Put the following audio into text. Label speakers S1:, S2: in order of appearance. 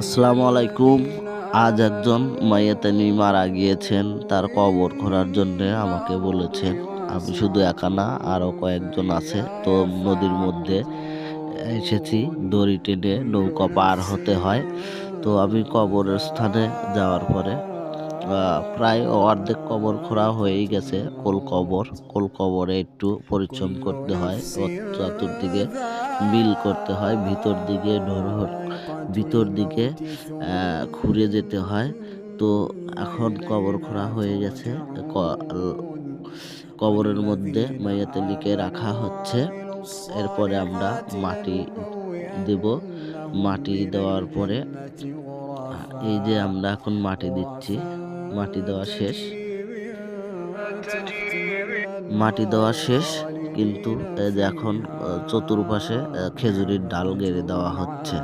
S1: আসসালামু আলাইকুম। আজ একজন মাইয়াতানি মারা গিয়েছেন। তার কবর খোঁড়ার জন্যে আমাকে বলেছেন। আমি শুধু একা না, আরো কয়েকজন আছে। তো নদীর মধ্যে এসেছি, দড়ি টেনে নৌকা পার হতে হয়। তো আমি কবরের স্থানে যাওয়ার পরে প্রায় অর্ধেক কবর খোঁড়া হয়েই গেছে। কোল কবরে একটু পরিশ্রম করতে হয়, ও চতুর্দিকে মিল করতে হয়, ভিতর দিকে খুঁড়ে যেতে হয়। তো এখন কবর খোঁড়া হয়ে গেছে। কবরের মধ্যে মাইয়াতেলিকে রাখা হচ্ছে। এরপরে আমরা মাটি দেব। মাটি দেওয়ার পরে এই যে আমরা এখন মাটি দিচ্ছি। মাটি দেওয়া শেষ। মাটি দেওয়া শেষ, কিন্তু এই যে এখন চতুর্পাশে খেজুরির ডাল গেড়ে দেওয়া হচ্ছে।